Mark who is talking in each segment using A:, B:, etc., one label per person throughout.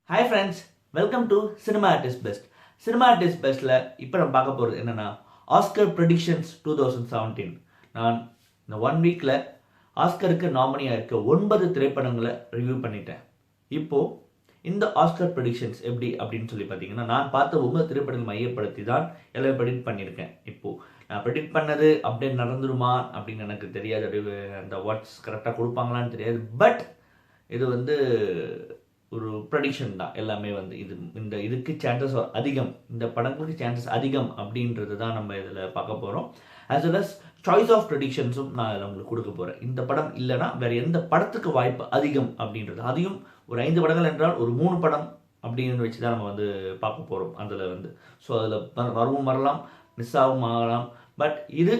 A: Hi friends, welcome to Cinema Artist Best. Cinema Artist Bestல இப்போ நம்ம பார்க்க போகிறது என்னன்னா ஆஸ்கர் ப்ரெடிக்ஷன்ஸ் 2017. நான் இந்த 1 வீக்கில் ஆஸ்கருக்கு நாமினியாக இருக்க 9 திரைப்படங்களை ரிவ்யூ பண்ணிட்டேன். இப்போது இந்த ஆஸ்கர் ப்ரெடிக்ஷன்ஸ் எப்படி அப்படின்னு சொல்லி பார்த்தீங்கன்னா நான் பார்த்த 9 திரைப்படங்கள் மையப்படுத்தி தான் எல்லாம் ப்ரெடிக்ட் பண்ணியிருக்கேன். இப்போது நான் ப்ரெடிக்ட் பண்ணது அப்படியே நடந்துருமா அப்படின்னு எனக்கு தெரியாது, அந்த வாட்ஸ் கரெக்டாக கொடுப்பாங்களான்னு தெரியாது. பட் இது ஒரு ப்ரெடிக்ஷன் தான். எல்லாமே இதுக்கு சான்சஸ் அதிகம், இந்த படங்களுக்கு சான்சஸ் அதிகம் அப்படின்றது தான் நம்ம இதில் பார்க்க போகிறோம். As well as choice of ப்ரெடிக்ஷன்ஸும் நான் இதில் உங்களுக்கு கொடுக்க போகிறேன். இந்த படம் இல்லைனா வேறு எந்த படத்துக்கு வாய்ப்பு அதிகம் அப்படின்றது, அதையும் ஒரு 5 படங்கள் என்றால் ஒரு 3 படம் அப்படின்னு வச்சு தான் நம்ம பார்க்க போகிறோம். அதில் ஸோ அதில் வரவும் வரலாம், மிஸ் ஆகவும் ஆகலாம். பட் இது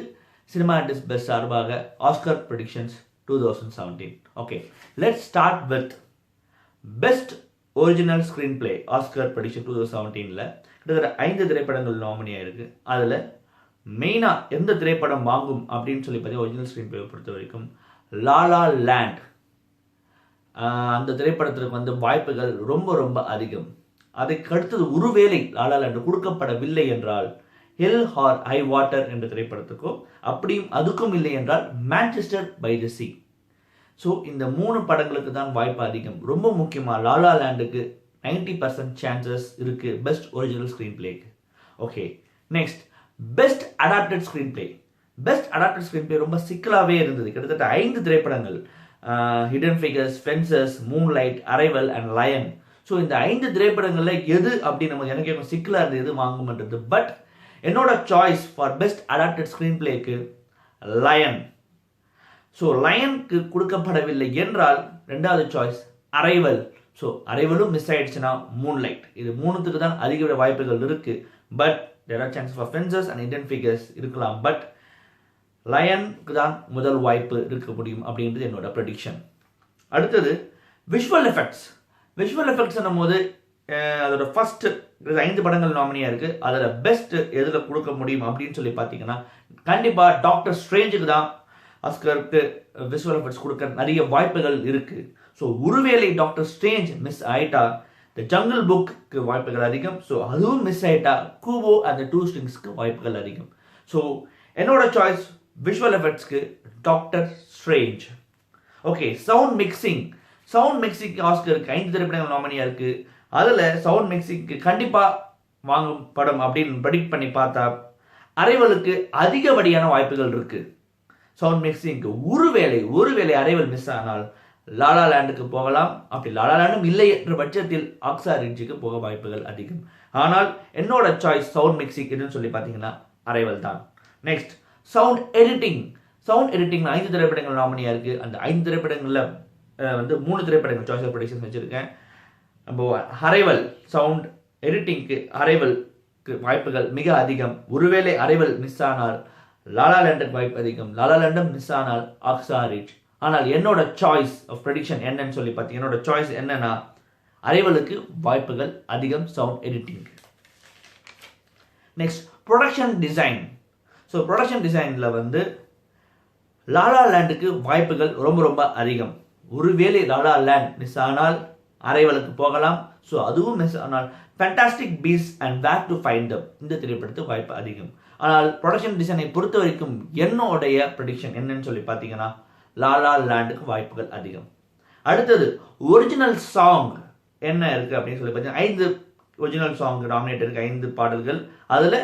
A: சினிமா ஆர்டிஸ்ட் பெஸ்ட் சார்பாக Oscar predictions 2017. Okay, let's start with best original screenplay Oscar prediction 2017ல் கிட்டத்தட்ட 5 திரைப்படங்கள் நாமினியாக இருக்குது. அதில் மெயினாக எந்த திரைப்படம் வாங்கும் அப்படின்னு சொல்லி பார்த்தீங்கன்னா ஒரிஜினல் ஸ்க்ரீன் பிளே பொறுத்த வரைக்கும் லா லா லேண்ட், அந்த திரைப்படத்திற்கு வாய்ப்புகள் ரொம்ப ரொம்ப அதிகம். அதுக்கு அடுத்தது ஒருவேளை லா லா லேண்ட் கொடுக்கப்படவில்லை என்றால் ஹெல் ஆர் ஹை வாட்டர் என்ற திரைப்படத்துக்கும், அப்படியும் அதுக்கும் இல்லை என்றால் Manchester by the sea. So இந்த 3 படங்களுக்கு தான் வாய்ப்பு அதிகம். ரொம்ப முக்கியமாக லா லா லேண்டுக்கு 90% சான்சஸ் இருக்குது பெஸ்ட் ஒரிஜினல் ஸ்க்ரீன் பிளேக்கு. Okay, next best adapted screenplay. Best adapted screenplay ரொம்ப சிக்கலாகவே இருந்தது. கிட்டத்தட்ட 5 திரைப்படங்கள், hidden figures, fences, moonlight, arrival and lion. So இந்த 5 திரைப்படங்களில் எது அப்படின்னு எனக்கு கொஞ்சம் சிக்கலாக இருந்தது, எது வாங்குமன்றது. பட் என்னோட choice for best adapted screen பிளேக்கு லயன். ஸோ லயனுக்கு கொடுக்கப்படவில்லை என்றால் ரெண்டாவது சாய்ஸ் அரைவல். ஸோ அரைவலும் மிஸ் ஆயிடுச்சுன்னா மூன்லைட். இது 3த்துக்கு தான் அதிக வாய்ப்புகள் இருக்குது. But there are chances for fences and hidden figures இருக்கலாம். பட் லயனுக்கு தான் முதல் வாய்ப்பு இருக்க முடியும் அப்படின்றது என்னோட ப்ரெடிக்ஷன். அடுத்தது விஷுவல் எஃபெக்ட்ஸ். விஷுவல் எஃபெக்ட்ஸ் போது அதோட ஃபர்ஸ்ட் 5 படங்கள் நாமினியாக இருக்குது. அதில் பெஸ்ட் எதில் கொடுக்க முடியும் அப்படின்னு சொல்லி பார்த்தீங்கன்னா கண்டிப்பாக டாக்டர் ஸ்ட்ரேஞ்சுக்கு தான் ஆஸ்கருக்கு விஷுவல் எஃபெக்ட்ஸ் கொடுக்க நிறைய வாய்ப்புகள் இருக்குது. ஸோ ஒருவேளை டாக்டர் ஸ்ட்ரேஞ்ச் மிஸ் ஆகிட்டா த ஜங்கிள் புக்கு வாய்ப்புகள் அதிகம். ஸோ அதுவும் மிஸ் ஆகிட்டா கூவோ அந்த 2 ஸ்ட்ரிங்ஸ்க்கு வாய்ப்புகள் அதிகம். ஸோ என்னோட சாய்ஸ் விஷுவல் எஃபெக்ட்ஸ்க்கு doctor strange. Okay, sound mixing. Sound மிக்சிங்க்கு ஆஸ்கருக்கு 5 திரைப்படங்கள் நாமினியாக இருக்குது. அதில் சவுண்ட் மிக்சிங்க்கு கண்டிப்பாக வாங்கும் படம் அப்படின்னு ப்ரெடிக்ட் பண்ணி பார்த்தா அரைவலுக்கு அதிகப்படியான வாய்ப்புகள் இருக்குது. சவுண்ட் மிக்சிங்க்கு ஒருவேளை அரைவல் மிஸ் ஆனால் லாலா லேண்டுக்கு போகலாம். அப்படி லாலா லேண்டும் இல்லை என்ற பட்சத்தில் ஆக்ஸா ரிட்ஜுக்கு போக வாய்ப்புகள் அதிகம். ஆனால் என்னோட சாய்ஸ் சவுண்ட் மிக்சிங் எதுன்னு சொல்லி பார்த்தீங்கன்னா அரைவல் தான். Next sound editing. Sound editing 5 திரைப்படங்கள் நாமினியாக இருக்குது. அந்த 5 திரைப்படங்களில் 3 திரைப்படங்கள் சாய்ஸ் ஆஃப் ப்ரெடிக்ஷன்ஸ் வச்சுருக்கேன். நம்ம அரைவல் சவுண்ட் எடிட்டிங்க்கு அரைவலுக்கு வாய்ப்புகள் மிக அதிகம். ஒருவேளை அரைவல் மிஸ் ஆனால் லாலா லேண்டுக்கு வாய்ப்பு அதிகம். லாலா லேண்டும் மிஸ் ஆனால் ஆக்ஸா ரிட்ஜ். ஆனால் என்னோட சாய்ஸ் ஆஃப் ப்ரெடிக்ஷன் என்னன்னு சொல்லி பார்த்தீங்கன்னா என்னோட சாய்ஸ் என்னன்னா அரைவலுக்கு வாய்ப்புகள் அதிகம் sound editing. Next production design. So production டிசைனில் லாலா லேண்டுக்கு வாய்ப்புகள் ரொம்ப ரொம்ப அதிகம். ஒருவேளை லாலா லேண்ட் மிஸ் ஆனால் அரைவலுக்கு போகலாம். ஸோ அதுவும் மிஸ் ஆனால் fantastic beasts and where to find them இந்த திரைப்படத்துக்கு வாய்ப்பு அதிகம். ஆனால் ப்ரொடக்ஷன் டிசைனை பொறுத்த வரைக்கும் என்னுடைய ப்ரெடிக்ஷன் என்னன்னு சொல்லி பார்த்தீங்கன்னா லாலா லேண்டுக்கு வாய்ப்புகள் அதிகம். அடுத்தது ஒரிஜினல் சாங் என்ன இருக்குது அப்படின்னு சொல்லி பார்த்தீங்கன்னா 5 ஒரிஜினல் சாங் நாமினேட் இருக்குது, 5 பாடல்கள். அதில்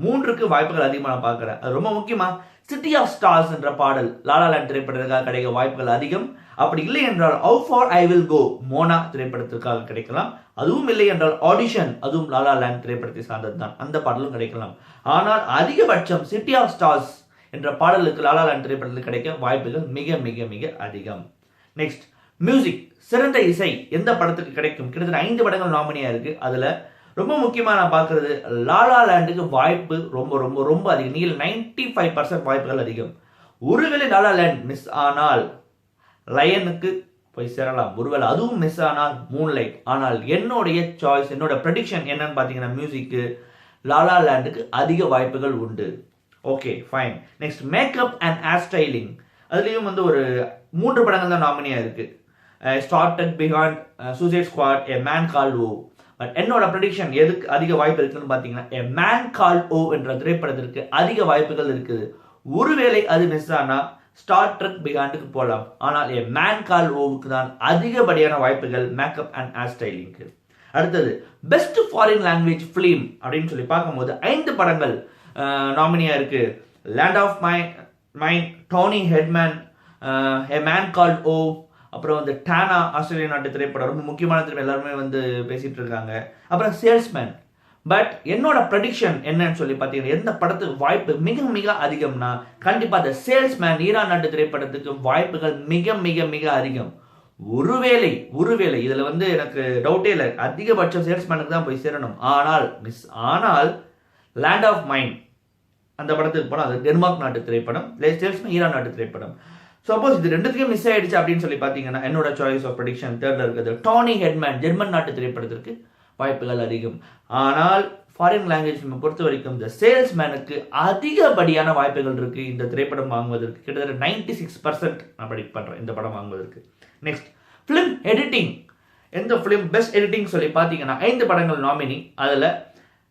A: 3க்கு வாய்ப்புகள் அதிகமாக நான் பார்க்குறேன். அது ரொம்ப முக்கியமாக சிட்டி ஆஃப் ஸ்டார்ஸ் என்ற பாடல் லாலா லேண்ட் திரைப்படத்துக்காக கிடைக்க வாய்ப்புகள் அதிகம். அப்படி இல்லை என்றால் how far I will go Moana திரைப்படத்திற்காக கிடைக்கலாம். அதுவும் இல்லை என்றால் ஆடிஷன், அதுவும் லாலா லேண்ட் திரைப்படத்தை சார்ந்தது தான், அந்த பாடலும் கிடைக்கலாம். ஆனால் அதிகபட்சம் சிட்டி ஆஃப் ஸ்டார்ஸ் என்ற பாடலுக்கு லாலா லேண்ட் திரைப்படத்தில் கிடைக்க வாய்ப்புகள் மிக மிக மிக அதிகம். Next music. சிறந்த இசை எந்த படத்துக்கு கிடைக்கும்? கிட்டத்தட்ட 5 படங்கள் நாமினியாக இருக்குது. அதில் ரொம்ப முக்கியமாக நான் பார்க்குறது லாலா லேண்டுக்கு வாய்ப்பு ரொம்ப ரொம்ப ரொம்ப அதிகம். நீங்கள் 95% வாய்ப்புகள் அதிகம். ஒருவேளை லாலா லேண்ட் மிஸ் ஆனால் லயனுக்கு போய் சேரலாம். ஒருவேளை அதுவும் மிஸ் ஆனால் மூன்லைட். ஆனால் என்னுடைய சாய்ஸ், என்னோட ப்ரெடிக்ஷன் என்னன்னு பார்த்தீங்கன்னா மியூசிக்கு லாலா லேண்டுக்கு அதிக வாய்ப்புகள் உண்டு. Okay, fine. Next makeup and hair styling. அதுலேயும் ஒரு 3 படங்கள் தான் நாமினியாக இருக்குது. Star Trek beyond suicide squad a man called Ove. But என்னோட ப்ரெடிக்ஷன் எதுக்கு அதிக வாய்ப்பு இருக்குன்னு பார்த்தீங்கன்னா எ மேன் கால்ட் ஓ என்ற திரைப்படத்திற்கு அதிக வாய்ப்புகள் இருக்குது. ஒருவேளை அது மிஸ் ஆனா ஸ்டார் ட்ரெக் பிஹாண்டுக்கு போகலாம். ஆனால் எ மேன் கால்ட் ஓவுக்கு தான் அதிகப்படியான வாய்ப்புகள் மேக்கப் அண்ட் ஹேர் ஸ்டைலிங்க்கு. அடுத்தது பெஸ்ட் ஃபாரின் லாங்குவேஜ் ஃபிலிம் அப்படின்னு சொல்லி பார்க்கும்போது 5 படங்கள் நாமினியா இருக்கு. Land of mind, Toni Erdmann, a man called Ove, அப்புறம் வந்து டானா ஆஸ்திரேலியா நாட்டு திரைப்படம், ரொம்ப முக்கியமான திரைப்படம், எல்லாருமே வந்து பேசிட்டு இருக்காங்க. அப்புறம் சேல்ஸ்மேன். பட் என்னோட ப்ரெடிக்ஷன் என்னன்னு சொல்லி பார்த்தீங்கன்னா எந்த படத்துக்கு வாய்ப்பு மிக மிக அதிகம்னா கண்டிப்பா அந்த சேல்ஸ்மேன் ஈரான் நாட்டு திரைப்படத்துக்கு வாய்ப்புகள் மிக மிக மிக அதிகம். ஒருவேளை இதுல வந்து எனக்கு டவுட்டே இல்லை, அதிகபட்சம் சேல்ஸ்மேனுக்கு தான் போய் சேரணும். ஆனால் லேண்ட் ஆஃப் மைண்ட் அந்த படத்துக்கு போனால் அது டென்மார்க் நாட்டு திரைப்படம், சேல்ஸ்மேன் ஈரான் நாட்டு திரைப்படம். சப்போஸ் இது ரெண்டுத்துக்கும் மிஸ் ஆயிடுச்சு அப்படின்னு சொல்லி பார்த்தீங்கன்னா என்னோட சாய்ஸ் ஆஃப் ப்ரெடிக்ஷன் தேர்ட்ல இருக்குது டோனி ஹெட்மேன் ஜெர்மன் நாட்டு திரைப்படத்திற்கு வாய்ப்புகள் அதிகம். ஆனால் ஃபாரின் லாங்குவேஜ் ஃபிலிமை பொறுத்த வரைக்கும் இந்த சேல்ஸ்மேனுக்கு அதிகப்படியான வாய்ப்புகள் இருக்கு இந்த திரைப்படம் வாங்குவதற்கு. கிட்டத்தட்ட 96% நான் ப்ரெடிக்ட் பண்றேன் இந்த படம் வாங்குவதற்கு. Next film editing. எந்த ஃபிலிம் பெஸ்ட் எடிட்டிங் சொல்லி பார்த்தீங்கன்னா 5 படங்கள் நாமினி. அதில்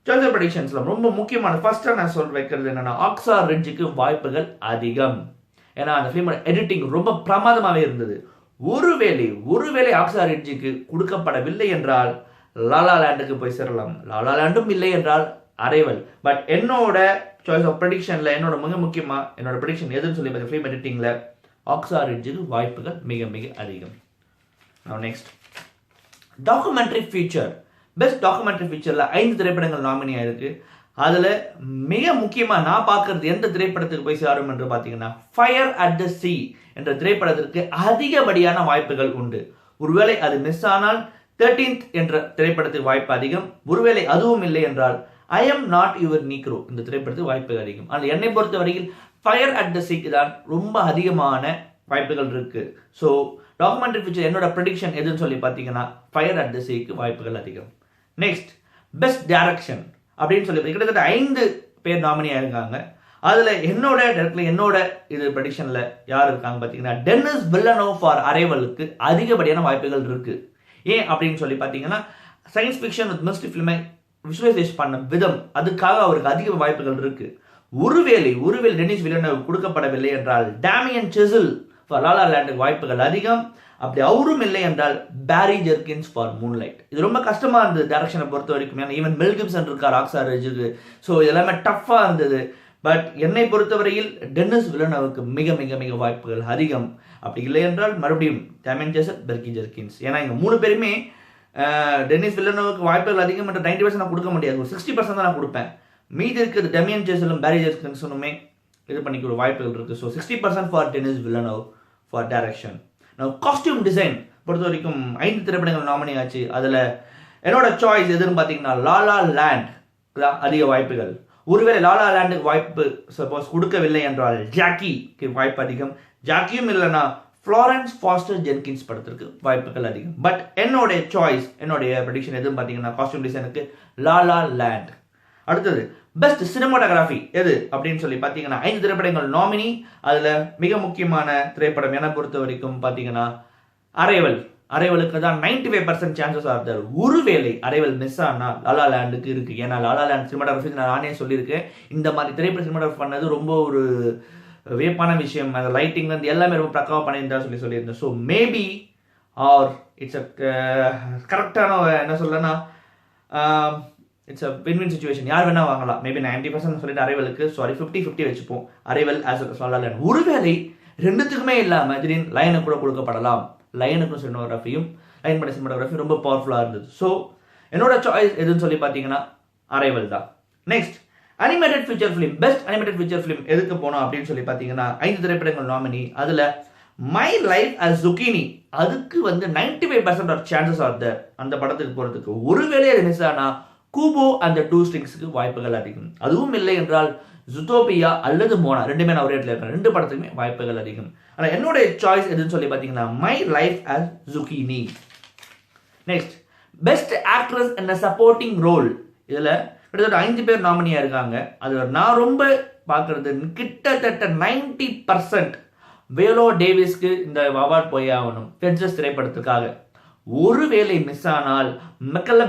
A: சாய்ஸ் ஆஃப் ப்ரெடிக்ஷன்ஸ்ல ரொம்ப முக்கியமான ஃபர்ஸ்டா நான் சொல்ல வைக்கிறது என்னன்னா ஆக்ஸா ரிட்ஜுக்கு வாய்ப்புகள் அதிகம். ஏன்னா அந்த ஃபிலிமோட எடிட்டிங் ரொம்ப பிரமாதமாகவே இருந்தது. ஒருவேளை ஆக்ஸா ரிட்ஜுக்கு கொடுக்கப்படவில்லை என்றால் லாலா லேண்டுக்கு போய் சேரலாம். லாலா லேண்டும் இல்லை என்றால் அரைவல். பட் என்னோட சாய்ஸ் ஆஃப் ப்ரெடிக்ஷன்ல என்னோட மிக முக்கியமா என்னோட ப்ரெடிக்ஷன் எதுன்னு சொல்லி பார்த்தீங்க ஃபிலிம் எடிட்டிங்ல ஆக்ஸா ரிட்ஜுக்கு வாய்ப்புகள் மிக மிக அதிகம். Next documentary feature. Best documentary ஃபீச்சர்ல 5 திரைப்படங்கள் நாமினி ஆயிருக்கு. அதுல மிக முக்கியமா நான் பார்க்கறது எந்த திரைப்படத்துக்கு போய் சேரும் என்று பார்த்தீங்கன்னா ஃபயர் அட் த சீ என்ற திரைப்படத்திற்கு அதிகப்படியான வாய்ப்புகள் உண்டு. ஒருவேளை அது மிஸ் ஆனால் 13th என்ற திரைப்படத்துக்கு வாய்ப்பு அதிகம். ஒருவேளை அதுவும் இல்லை என்றால் I am not your Negro இந்த திரைப்படத்துக்கு வாய்ப்புகள் அதிகம். ஆனால் என்னை பொறுத்த வரையில் ஃபயர் அட் த சீக்கு தான் ரொம்ப அதிகமான வாய்ப்புகள் இருக்கு. ஸோ டாக்குமெண்ட்ரி ஃபீச்சர் என்னோட ப்ரெடிக்ஷன் எதுன்னு சொல்லி பார்த்தீங்கன்னா ஃபயர் அட் த சீக்கு வாய்ப்புகள் அதிகம். நெக்ஸ்ட் பெஸ்ட் டைரக்ஷன் அப்படின்னு சொல்லி கிட்டத்தட்ட 5 பேர் நாமினியா இருக்காங்க. அதுல என்னோட இது ப்ரெடிக்ஷன்ல யார் இருக்காங்க பார்த்தீங்கன்னா டெனிஸ் வில்லனோவ் ஃபார் அரைவலுக்கு அதிகப்படியான வாய்ப்புகள் இருக்கு. ஏன் அப்படின்னு சொல்லி பார்த்தீங்கன்னா சயின்ஸ் ஃபிக்ஷன் வித் மிஸ்ட்ரி ஃபிலிமை விஷுவலைஸ் பண்ண விதம் அதுக்காக அவருக்கு அதிக வாய்ப்புகள் இருக்கு. ஒருவேளை டெனிஸ் வில்லனோவ் கொடுக்கப்படவில்லை என்றால் டேமியன் செசில் ஃபார் லாலா லேண்டுக்கு வாய்ப்புகள் அதிகம். அப்படி அவரும் இல்லை என்றால் பேரி ஜெர்கின்ஸ் ஃபார் மூன்லைட். இது ரொம்ப கஷ்டமா இருந்தது டைரக்ஷனை பொறுத்த வரைக்கும். ஏன்னா ஈவன் மெல் கிப்சன் இருக்கார் ஆக்ஸா ரிட்ஜுக்கு. ஸோ இதெல்லாமே டஃப்பா இருந்தது. பட் என்னை பொறுத்தவரையில் டெனிஸ் வில்லனோவுக்கு மிக மிக மிக வாய்ப்புகள் அதிகம். அப்படி இல்லை என்றால் மறுபடியும் டேமியன் செசில், பேரி ஜெர்கின்ஸ். ஏன்னா இங்க 3 பேருமே டெனிஸ் வில்லனோவுக்கு வாய்ப்புகள் அதிகம் என்ற 90% நான் கொடுக்க முடியாது. ஒரு 60% தான் நான் கொடுப்பேன். மீதி இருக்கிறது டேமியன் செசிலும் பேரி ஜெர்கின்ஸுமே இது பண்ணிக்கிற வாய்ப்புகள் இருக்கு. So 60% for Denis Villeneuve for direction. Costume design பொறுத்த வரைக்கும் 5 திரைப்படங்கள் நாமினி ஆச்சு. அதுல என்னோட சாய்ஸ் எதுன்னு பார்த்தீங்கன்னா லாலா லேண்ட் அதிக வாய்ப்புகள். ஒருவேளை லாலா லேண்டுக்கு வாய்ப்பு சப்போஸ் கொடுக்கவில்லை என்றால் ஜாக்கிக்கு வாய்ப்பு அதிகம். ஜாக்கியும் இல்லைன்னா ஃப்ளாரன்ஸ் ஃபாஸ்டர் ஜென்கின்ஸ் படத்திற்கு வாய்ப்புகள் அதிகம். பட் என்னுடைய சாய்ஸ் என்னுடைய ப்ரெடிக்ஷன் எதுன்னு பார்த்தீங்கன்னா காஸ்டியூம் டிசைனுக்கு லாலா லேண்ட். அடுத்தது பெஸ்ட் சினிமாட்டோகிராஃபி எது அப்படின்னு சொல்லி பார்த்தீங்கன்னா 5 திரைப்படங்கள் நாமினி. அதுல மிக முக்கியமான திரைப்படம் என்னை பொறுத்த வரைக்கும் பார்த்தீங்கன்னா அரைவலுக்கு தான் 95% சான்சஸ் ஆர் தேர். ஒருவேளை அரைவல் மிஸ் ஆனால் லாலா லேண்டுக்கு இருக்கு. ஏன்னா லாலா லேண்ட் சினிமாட்டோகிராஃபி நான் நானே சொல்லியிருக்கேன், இந்த மாதிரி திரைப்பட சினிமாட்டோகிராஃபி பண்ணது ரொம்ப ஒரு வியப்பான விஷயம். அந்த லைட்டிங் வந்து எல்லாமே ரொம்ப பக்காவாக பண்ணியிருந்தா சொல்லியிருந்தேன். So maybe R it's a கரெக்டான என்ன சொல்லனா இட்ஸ் அ வின்-வின் சிச்சுவேஷன். யார் வேணா வாங்கலாம். மேபி 90% சொல்லிட்டு அரைவலுக்கு 50-50 வச்சுப்போம். Arrival as Lala land. ஒருவேளை ரெண்டுத்துக்குமே இல்லாம திடீர்னு லைனுக்கு கூட கொடுக்கப்படலாம். லைனுக்கும் சினிமாட்டோகிராஃபியும் லைன் பண்ண சினிமாட்டோகிராஃபி ரொம்ப பவர்ஃபுல்லாக இருந்தது. ஸோ என்னோட சாய்ஸ் எதுன்னு சொல்லி பார்த்தீங்கன்னா அரைவல் தான். Next animated feature film. Best animated feature film எதுக்கு போனோம் அப்படின்னு சொல்லி பார்த்தீங்கன்னா 5 திரைப்படங்கள் நாமினி. அதில் மை லைஃப் அஸ் ஜுக்கினி அதுக்கு வந்து 95% ஆஃப் சான்சஸ் ஆர் தேர் அந்த படத்துக்கு போகிறதுக்கு. ஒருவேளை அது மிஸ் ஆனால் கூபோ அந்த 2 ஸ்ட்ரிங்ஸ்க்கு வாய்ப்புகள் அதிகம். அதுவும் இல்லை என்றால் ஜுட்டோபியா அல்லது மோனா ரெண்டுமே நான் ஒரே இடத்துல இருக்கேன். 2 படத்துக்குமே வாய்ப்புகள் அதிகம். ஆனால் என்னுடைய சாய்ஸ் எதுன்னு சொல்லி பார்த்தீங்கன்னா my life as zucchini. Next best actress in supporting role. இதில் கிட்டத்தட்ட 5 பேர் நாமினியா இருக்காங்க. அது நான் ரொம்ப பார்க்கறது கிட்டத்தட்ட 90% வியோலா டேவிஸ்க்கு இந்த அவார்ட் போய் ஆகணும் ஃபென்சஸ் திரைப்படத்துக்காக. ஒருவேளை மிஸ் ஆனால் Michelle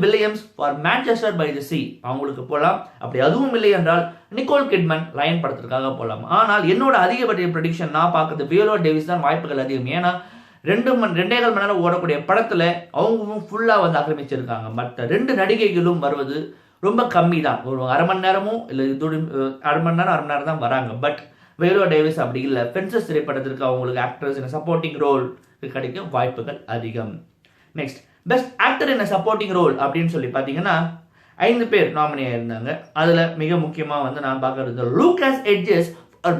A: Williams for Manchester by the Sea அவங்களுக்கு போகலாம். அப்படி அதுவும் இல்லை என்றால் நிக்கோல் கிட்மன் லயன் படத்திற்காக போகலாம். ஆனால் என்னோட அதிகபட்ச ப்ரெடிக்ஷன் நான் பார்க்கறது வியோலா டேவிஸ் தான் வாய்ப்புகள் அதிகம். ஏன்னா 2.5 மணி நேரம் ஓடக்கூடிய படத்தில் அவங்களும் ஃபுல்லாக வந்து ஆக்கிரமிச்சிருக்காங்க. மற்ற 2 நடிகைகளும் வருவது ரொம்ப கம்மி தான். ஒரு அரை மணி நேரமும் இல்லை அரை மணி நேரம் தான் வராங்க. பட் வியோலா டேவிஸ் அப்படி இல்லை. ஃபென்சஸ் திரைப்படத்திற்கு அவங்களுக்கு ஆக்ட்ரஸ் இன் சப்போர்ட்டிங் ரோல் கிடைக்க வாய்ப்புகள் அதிகம். Next best actor in supporting role அப்படின்னு சொல்லி பார்த்தீங்கன்னா 5 பேர் நாமினி ஆயிருந்தாங்க. அதில் மிக முக்கியமாக வந்து நான் பார்க்கறது Lucas Hedges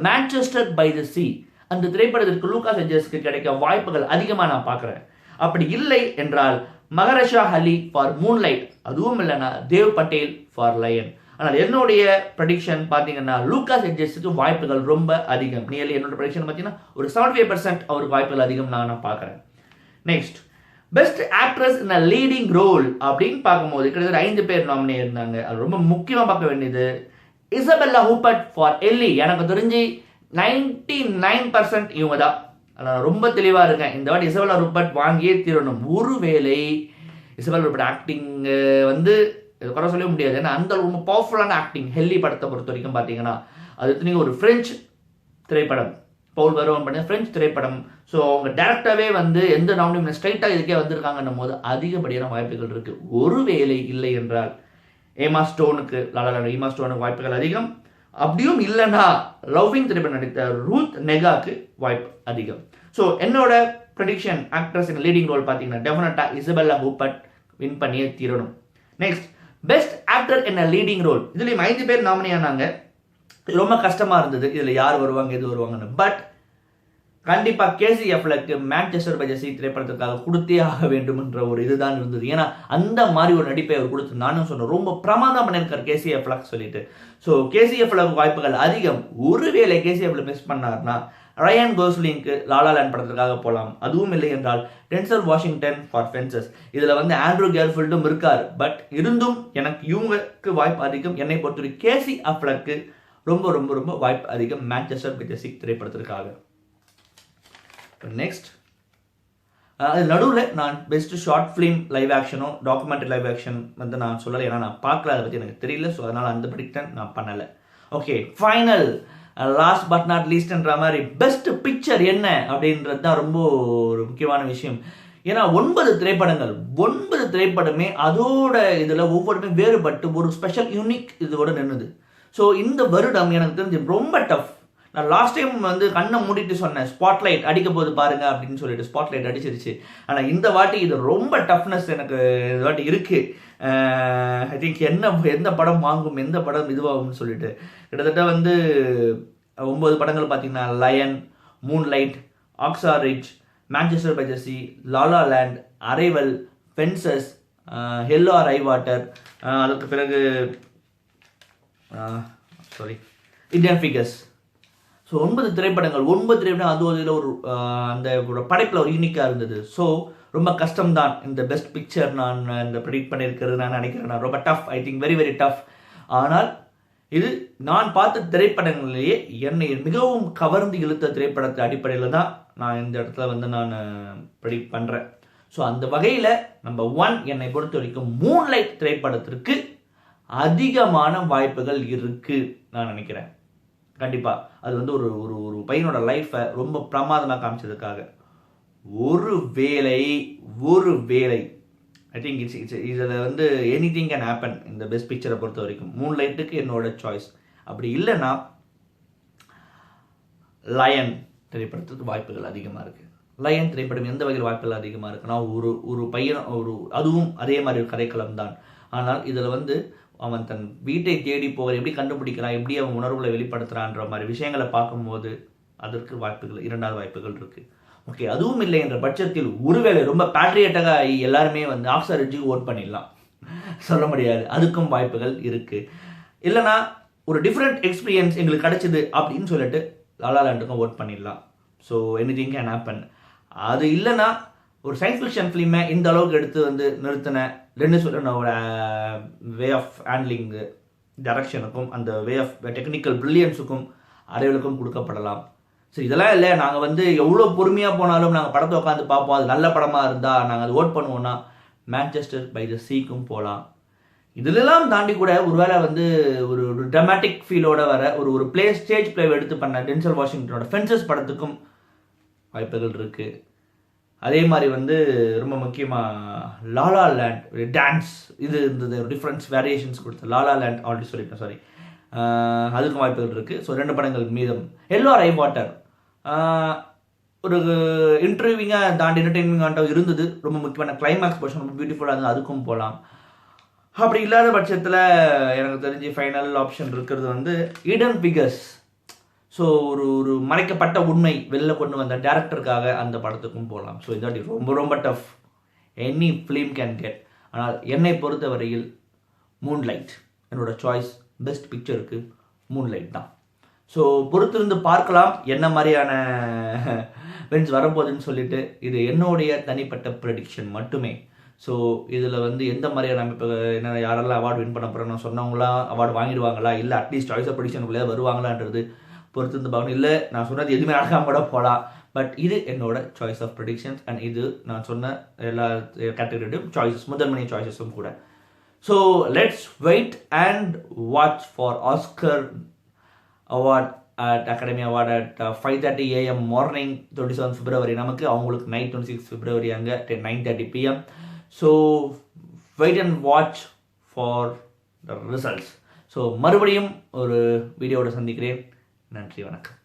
A: Manchester by the Sea. அந்த திரைப்படத்திற்கு லூகாஸ் எட்ஜஸ்க்கு கிடைக்க வாய்ப்புகள் அதிகமாக நான் பார்க்குறேன். அப்படி இல்லை என்றால் மகரஷா அலி ஃபார் மூன்லைட், அதுவும் இல்லைன்னா தேவ் பட்டேல் ஃபார் லயன். ஆனால் என்னுடைய ப்ரெடிக்ஷன் பார்த்தீங்கன்னா லூகாஸ் எட்ஜஸ்க்கு வாய்ப்புகள் ரொம்ப அதிகம். நியர்லி என்னோட ப்ரெடிக்ஷன் பார்த்தீங்கன்னா ஒரு 75% அவருக்கு வாய்ப்புகள் அதிகம் நான் பார்க்குறேன். Next best actress in a leading role அப்படின்னு பார்க்கும்போது கிட்டத்தட்ட 5 பேர் நாமினே இருந்தாங்க. அது ரொம்ப முக்கியமாக பார்க்க வேண்டியது இசபெல்லா ஹூப்பர்ட் ஃபார் எல்லி. எனக்கு தெரிஞ்சு 99% இவங்க தான். நான் ரொம்ப தெளிவாக இருக்கேன், இந்த வாட்டி இசபெல்லா ஹூப்பர்ட் வாங்கியே தீரணும். ஒருவேளை இசபெல்லா ஹூப்பர்ட் ஆக்டிங் வந்து குறை சொல்ல முடியாது. ஏன்னா அந்த ரொம்ப பவர்ஃபுல்லான ஆக்டிங். ஹெல்லி படத்தை பொறுத்த வரைக்கும் பார்த்தீங்கன்னா அது ஒரு ஃப்ரெஞ்ச் திரைப்படம், பவுல் வெரோன் பண்ண ஃப்ரெஞ்ச் திரைப்படம். ஸோ அவங்க டேரக்டாகவே வந்து எந்த நாமினேஷன் ஸ்ட்ரைட்டாக இதுக்கே வந்திருக்காங்கன்னும் போது அதிகப்படியான வாய்ப்புகள் இருக்குது. ஒருவேளை இல்லை என்றால் எமா ஸ்டோனுக்கு வாய்ப்புகள் அதிகம். அப்படியும் இல்லைன்னா லவ்விங் திரைப்படம் நடித்த ரூத் நெகாக்கு வாய்ப்பு அதிகம். ஸோ என்னோட prediction actress in leading role பார்த்தீங்கன்னா டெஃபினட்டாக இசபெல்லா ஹூப்பர்ட் வின் பண்ணியே தீரணும். Next best actor in a leading role. இதுலேயும் 5 பேர் நாமினி ஆனாங்க. ரொம்ப கஷ்டமாக இருந்தது இதில் யார் வருவாங்க எது வருவாங்கன்னு. பட் கண்டிப்பாக கேசிஎஃப்லக்கு மேன்செஸ்டர் பை தி சீ திரைப்படத்துக்காக கொடுத்தே ஆக வேண்டும் என்ற ஒரு இதுதான் இருந்தது. ஏன்னா அந்த மாதிரி ஒரு நடிப்பை அவர் கொடுத்து நானும் சொன்னேன் ரொம்ப பிரமாதம் பண்ணியிருக்கார் கேசிஎஃப்லக் சொல்லிட்டு. ஸோ கேசிஎஃப்லக்கு வாய்ப்புகள் அதிகம். ஒருவேளை கேசிஎஃப்ல மிஸ் பண்ணார்னா ரயன் கோஸ்லிங்க்கு லாலா லேண்ட் படத்துக்காக போகலாம். அதுவும் இல்லை என்றால் டென்சல் வாஷிங்டன் ஃபார் ஃபென்சஸ். இதில் வந்து ஆண்ட்ரூ கேர்ஃபீல்டும் இருக்கார். பட் இருந்தும் எனக்கு இவங்களுக்கு வாய்ப்பு அதிகம். என்னை பொறுத்தவரை கேசிஎஃப்லக்கு ரொம்ப ரொம்ப ரொம்ப வாய்ப்பு அதிகம் மேன்செஸ்டர் பை தி சீ திரைப்படத்திற்காக. நெக்ஸ்ட் அது நடுவில் நான் பெஸ்ட் ஷார்ட் ஃபிலிம் லைவ் ஆக்ஷனோ டாக்குமெண்ட்ரி லைவ் ஆக்ஷன் வந்து நான் சொல்லலை. ஏன்னா நான் பார்க்கல, அதை பற்றி எனக்கு தெரியல. ஸோ அதனால் அந்த ப்ரெடிக்ஷன் நான் பண்ணலை. Okay, final last but not லீஸ்ட்ன்ற மாதிரி பெஸ்ட் பிக்சர் என்ன அப்படின்றது தான் ரொம்ப ஒரு முக்கியமான விஷயம். ஏன்னா 9 திரைப்படமே அதோட இதில் ஒவ்வொருமே வேறுபட்டு ஒரு ஸ்பெஷல் யூனிக் இதோட நின்றுது. ஸோ இந்த வருடம் எனக்கு தெரிஞ்சு ரொம்ப டஃப். நான் லாஸ்ட் டைம் வந்து கண்ணை மூடிட்டு சொன்னேன் ஸ்பாட்லைட் அடிக்க போது பாருங்க அப்படின்னு சொல்லிட்டு ஸ்பாட்லைட் அடிச்சிருச்சு. ஆனால் இந்த வாட்டி இது ரொம்ப டஃப்னஸ் எனக்கு இந்த வாட்டி இருக்கு. ஐ திங்க் எந்த படம் வாங்கும் எந்த படம் இதுவாகும்னு சொல்லிட்டு கிட்டத்தட்ட வந்து 9 படங்கள் பார்த்தீங்கன்னா lion, moonlight, hacksaw ridge, Manchester by the sea, La La land, arrival, fences, hell or high water, அதுக்கு பிறகு இந்தியன் ஃபிகர்ஸ். ஸோ 9 திரைப்படங்கள் அது அதில் ஒரு அந்த படைப்பில் ஒரு யூனிக்காக இருந்தது. ஸோ ரொம்ப கஷ்டம்தான் இந்த பெஸ்ட் பிக்சர் நான் இந்த ப்ரெடிக்ட் பண்ணியிருக்கிறது. நான் நினைக்கிறேன் நான் ரொம்ப tough, I think very very tough. ஆனால் இது நான் பார்த்த திரைப்படங்களிலேயே என்னை மிகவும் கவர்ந்து இழுத்த திரைப்படத்தை அடிப்படையில் தான் நான் இந்த இடத்துல வந்து நான் ப்ரெடிக்ட் பண்ணுறேன். ஸோ அந்த வகையில் நம்பர் 1 என்னை பொறுத்த வரைக்கும் மூன்லைட் திரைப்படத்திற்கு அதிகமான வாய்ப்புகள் இருக்கு நான் நினைக்கிறேன். கண்டிப்பாக அது வந்து ஒரு ஒரு பையனோட லைஃப்பை ரொம்ப பிரமாதமாக காமிச்சதுக்காக. ஒரு வேளை ஐ திங்க் இதில் வந்து எனிதிங் கேன் ஹேப்பன் இந்த பெஸ்ட் பிக்சரை பொறுத்த வரைக்கும். மூன்லைட்டுக்கு என்னோட சாய்ஸ். அப்படி இல்லைன்னா லயன் திரைப்படத்துக்கு வாய்ப்புகள் அதிகமாக இருக்குது. லயன் திரைப்படம் எந்த வகையில் வாய்ப்புகள் அதிகமாக இருக்குன்னா ஒரு பையன் அதுவும் அதே மாதிரி ஒரு கதைக்களம் தான். ஆனால் இதில் வந்து அவன் தன் வீட்டை தேடி போகிற எப்படி கண்டுபிடிக்கிறான், எப்படி அவன் உணர்வுகளை வெளிப்படுத்துகிறான்ற மாதிரி விஷயங்களை பார்க்கும்போது அதற்கு வாய்ப்புகள் 2வது வாய்ப்புகள் இருக்குது. ஓகே, அதுவும் இல்லை என்ற பட்சத்தில் ஒருவேளை ரொம்ப பேட்ரியட்டாக ஆகி எல்லாருமே வந்து ஆக்ஸா ரிட்ஜுக்கு ஓட் பண்ணிடலாம், சொல்ல முடியாது. அதுக்கும் வாய்ப்புகள் இருக்குது. இல்லைனா ஒரு டிஃப்ரெண்ட் எக்ஸ்பீரியன்ஸ் எங்களுக்கு கிடைச்சிது அப்படின்னு சொல்லிட்டு லாலா லேண்டுக்கும் ஓட் பண்ணிடலாம். So anything can happen. அது இல்லைன்னா ஒரு சயின்ஸ் ஃபிக்ஷன் ஃபிலிமை இந்த அளவுக்கு எடுத்து வந்து நிறுத்தின ஒரு வே ஆஃப் ஹேண்ட்லிங் டைரக்ஷனுக்கும் அந்த வே ஆஃப் டெக்னிக்கல் பிரில்லியன்ஸுக்கும் அரைவலுக்கும் கொடுக்கப்படலாம். ஸோ இதெல்லாம் இல்லை, நாங்கள் வந்து எவ்வளோ பொறுமையாக போனாலும் நாங்கள் படத்தை உட்காந்து பார்ப்போம், அது நல்ல படமாக இருந்தால் நாங்கள் அது ஓட் பண்ணுவோம்னா மேன்செஸ்டர் பை த சீக்கும் போகலாம். இதிலெல்லாம் தாண்டி கூட ஒருவேளை வந்து ஒரு ட்ராமாட்டிக் ஃபீலோட வர ஒரு ஸ்டேஜ் பிளே எடுத்து பண்ண டென்சல் வாஷிங்டனோட ஃபென்சஸ் படத்துக்கும் வாய்ப்புகள் இருக்குது. அதே மாதிரி வந்து ரொம்ப முக்கியமாக லாலா லேண்ட் டான்ஸ் இது இருந்தது, டிஃப்ரென்ஸ் வேரியேஷன்ஸ் கொடுத்த லாலா லேண்ட் ஆல்ரெடி சொல்லிட்டேன், சாரி, அதுக்கும் வாய்ப்புகள் இருக்குது. ஸோ 2 படங்கள் மீதம். எல்லோ ஐ வாட்டர் ஒரு இன்டர்வியூவிங்காக தாண்டி என்டர்டெயின்மெண்ட் இருந்தது, ரொம்ப முக்கியமான கிளைமேக்ஸ் போர்ஷன் ரொம்ப பியூட்டிஃபுல்லாக இருந்தது, அதுக்கும் போகலாம். அப்படி இல்லாத பட்சத்தில் எனக்கு தெரிஞ்சு ஃபைனல் ஆப்ஷன் இருக்கிறது வந்து ஈடன் பிகர்ஸ். ஸோ ஒரு மறைக்கப்பட்ட உண்மை வெளில கொண்டு வந்த டேரக்டருக்காக அந்த படத்துக்கும் போகலாம். ஸோ இதாட்டி ரொம்ப ரொம்ப tough, any film can get. ஆனால் என்னை பொறுத்த வரையில் மூன்லைட் என்னோட சாய்ஸ். பெஸ்ட் பிக்சருக்கு மூன்லைட் தான். ஸோ பொறுத்திருந்து பார்க்கலாம் என்ன மாதிரியான வின்ஸ் வரப்போகுதுன்னு சொல்லிட்டு. இது என்னுடைய தனிப்பட்ட ப்ரெடிக்ஷன் மட்டுமே. ஸோ இதில் வந்து எந்த மாதிரியான அமைப்பு என்ன யாரெல்லாம் அவார்டு வின் பண்ண போகிறோம் சொன்னவங்களாம் அவார்டு வாங்கிடுவாங்களா, இல்லை அட்லீஸ்ட் சாய்ஸ் ஆஃப் ப்ரெடிக்ஷனுக்குள்ளே வருவாங்களான்றது பொறுத்திருந்து பார்க்கணும். இல்லை நான் சொன்னது எதுவுமே நடக்காம கூட போகலாம். பட் இது என்னோட சாய்ஸ் ஆஃப் ப்ரெடிக்ஷன்ஸ் அண்ட் இது நான் சொன்ன எல்லா கேட்டகரியும் சாய்ஸஸ், முதன்மையான சாய்ஸஸும் கூட. So let's wait and watch for Oscar award at Academy Award at 5:30 AM morning 27 February. நமக்கு அவங்களுக்கு night 26 February அங்கே 9:30 PM. So wait and watch for the results. So மறுபடியும் ஒரு வீடியோவோட சந்திக்கிறேன். நன்றி, வணக்கம்.